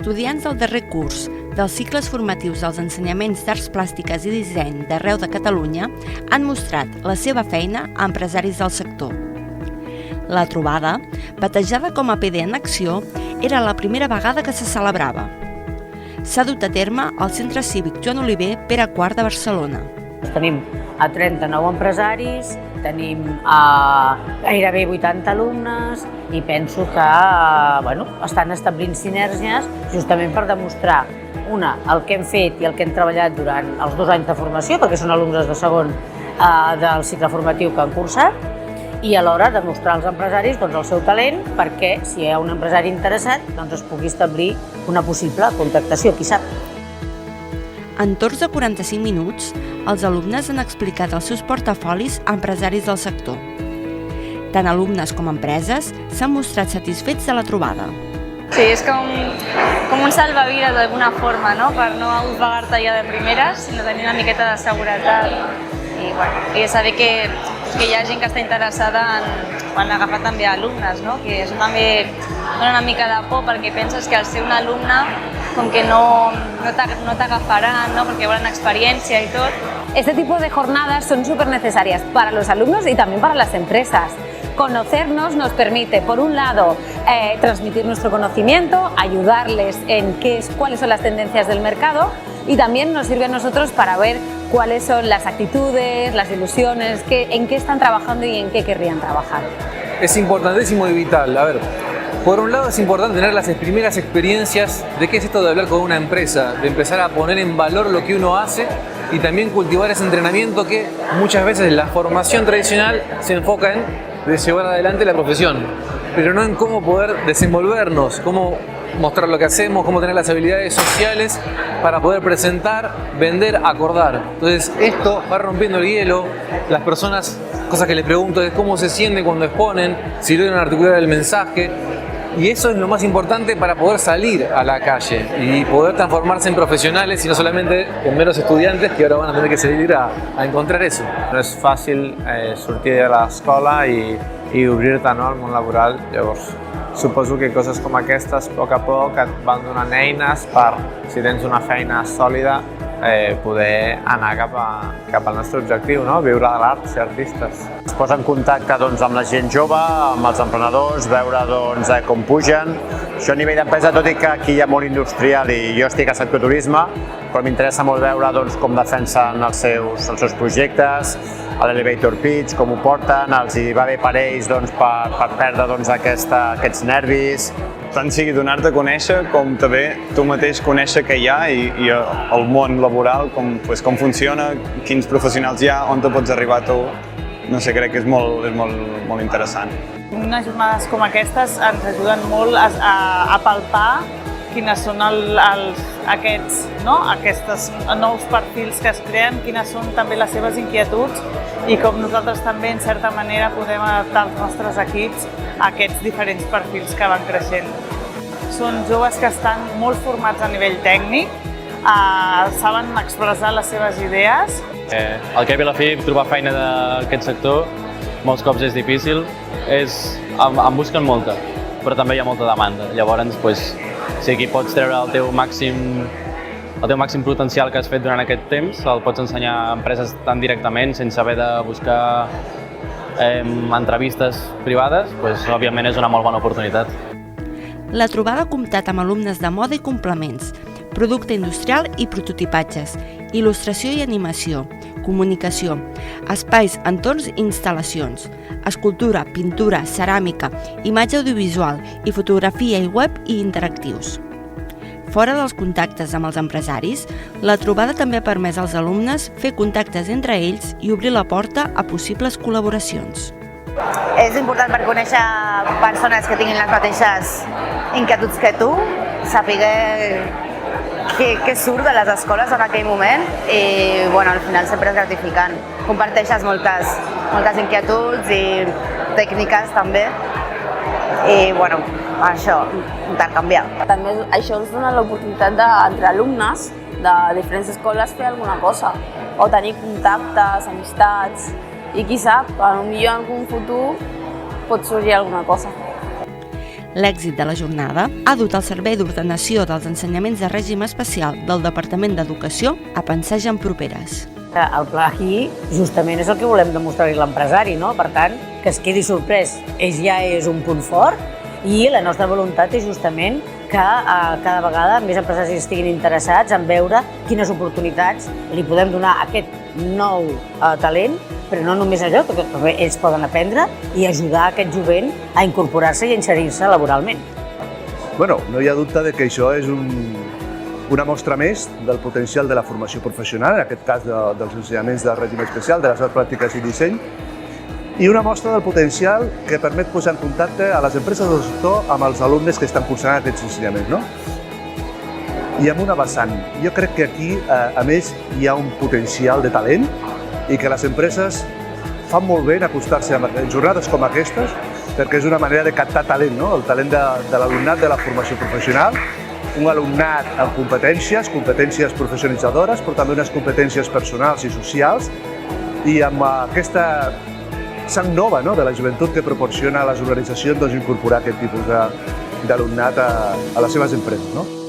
estudiants del darrer curs dels cicles formatius dels ensenyaments d'arts plàstiques i disseny d'arreu de Catalunya han mostrat la seva feina a empresaris del sector. La trobada, batejada com a PD en acció, era la primera vegada que se celebrava. S'ha dut a terme al Centre Cívic Joan Oliver Pere IV de Barcelona. Tenim a 39 empresaris, tenim a gairebé 80 alumnes i penso que estan establint sinergies justament per demostrar, el que hem fet i el que hem treballat durant els 2 anys de formació, perquè són alumnes de segon del cicle formatiu que han cursat, i alhora demostrar als empresaris el seu talent perquè, si hi ha un empresari interessat, es pugui establir una possible contractació, qui sap. En torns de 45 minuts, els alumnes han explicat els seus portafolis a empresaris del sector. Tant alumnes com empreses s'han mostrat satisfets de la trobada. Sí, és com un salvavides d'alguna forma, no? Per no ofegar-te ja de primeres, sinó tenir una miqueta de seguretat i saber que hi ha gent que està interessada en agafar també alumnes, no? Que això també dona una mica de por perquè penses que al ser un alumne com que no t'agafaran, ¿no? Porque volen experiencia y todo. Este tipo de jornadas son súper necesarias para los alumnos y también para las empresas. Conocernos nos permite, por un lado, transmitir nuestro conocimiento, ayudarles en cuáles son las tendencias del mercado y también nos sirve a nosotros para ver cuáles son las actitudes, las ilusiones, en qué están trabajando y en qué querrían trabajar. Es importantísimo y vital. A ver, por un lado es importante tener las primeras experiencias de qué es esto de hablar con una empresa, de empezar a poner en valor lo que uno hace y también cultivar ese entrenamiento que muchas veces la formación tradicional se enfoca en llevar adelante la profesión, pero no en cómo poder desenvolvernos, cómo mostrar lo que hacemos, cómo tener las habilidades sociales para poder presentar, vender, acordar. Entonces esto va rompiendo el hielo, las personas, cosas que les pregunto es cómo se sienten cuando exponen, si logran articular el mensaje. Y eso es lo más importante para poder salir a la calle y poder transformarse en profesionales y no solamente en meros estudiantes que ahora van a tener que salir a encontrar eso. No és fàcil sortir de l'escola i obrir-te al món laboral, llavors suposo que coses com aquestes a poc et van donant eines per, si tens una feina sòlida, poder anar cap al nostre objectiu, no? Viure de l'art, ser artistes. Es posa en contacte amb la gent jove, amb els emprenedors, veure com pugen. Això a nivell d'empresa, tot i que aquí hi ha molt industrial i jo estic a sector turisme, però m'interessa molt veure com defensen els seus projectes, a l'elevator pitch, com ho porten, els hi va bé per ells per perdre aquests nervis. Tant sigui donar-te a conèixer com també tu mateix conèixer què hi ha i el món laboral, com funciona, quins professionals hi ha, on te pots arribar tu. No sé, crec que és molt interessant. Unes jornades com aquestes ens ajuden molt a palpar quines són aquests nous perfils que es creen, quines són també les seves inquietuds i com nosaltres també, en certa manera, podem adaptar els nostres equips a aquests diferents perfils que van creixent. Són joves que estan molt formats a nivell tècnic, saben expressar les seves idees. Al cap i a la fi, trobar feina d'aquest sector molts cops és difícil, en busquen molta, però també hi ha molta demanda. Llavors, si aquí pots treure el teu màxim potencial que has fet durant aquest temps, el pots ensenyar a empreses tan directament, sense haver de buscar entrevistes privades, òbviament és una molt bona oportunitat. La trobada ha comptat amb alumnes de moda i complements, producte industrial i prototipatges, il·lustració i animació, comunicació, espais, entorns i instal·lacions, escultura, pintura, ceràmica, imatge audiovisual i fotografia i web i interactius. Fora dels contactes amb els empresaris, la trobada també ha permès als alumnes fer contactes entre ells i obrir la porta a possibles col·laboracions. És important per conèixer persones que tinguin les mateixes inquietuds que tu, saber què surt de les escoles en aquell moment i al final sempre és gratificant. Comparteixes moltes inquietuds i tècniques també i això, intercanviar. També això ens dona l'oportunitat entre alumnes de diferents escoles fer alguna cosa o tenir contactes, amistats i qui sap, potser en algun futur pot sorgir alguna cosa. L'èxit de la jornada ha dut el Servei d'Ordenació dels Ensenyaments de Règim Especial del Departament d'Educació a pensar ja en properes. El pla aquí justament és el que volem demostrar-li a l'empresari, no? Per tant, que es quedi sorprès, ja és un punt fort i la nostra voluntat és justament que cada vegada més empresaris estiguin interessats en veure quines oportunitats li podem donar a aquest nou talent, però no només allò, que també ells poden aprendre i ajudar aquest jovent a incorporar-se i a inserir-se laboralment. Bueno, no hi ha dubte de que això és una mostra més del potencial de la formació professional, en aquest cas dels ensenyaments de règim especial, de les arts pràctiques i disseny, i una mostra del potencial que permet posar en contacte a les empreses del sector amb els alumnes que estan cursant aquests ensenyaments, no? I amb una vessant. Jo crec que aquí, a més, hi ha un potencial de talent i que les empreses fan molt bé en acostar-se a jornades com aquestes perquè és una manera de captar talent, no? El talent de l'alumnat de la formació professional, un alumnat amb competències professionalitzadores, però també unes competències personals i socials, i amb aquesta sang nova de la joventut que proporciona a les organitzacions incorporar aquest tipus d'alumnat a les seves empreses.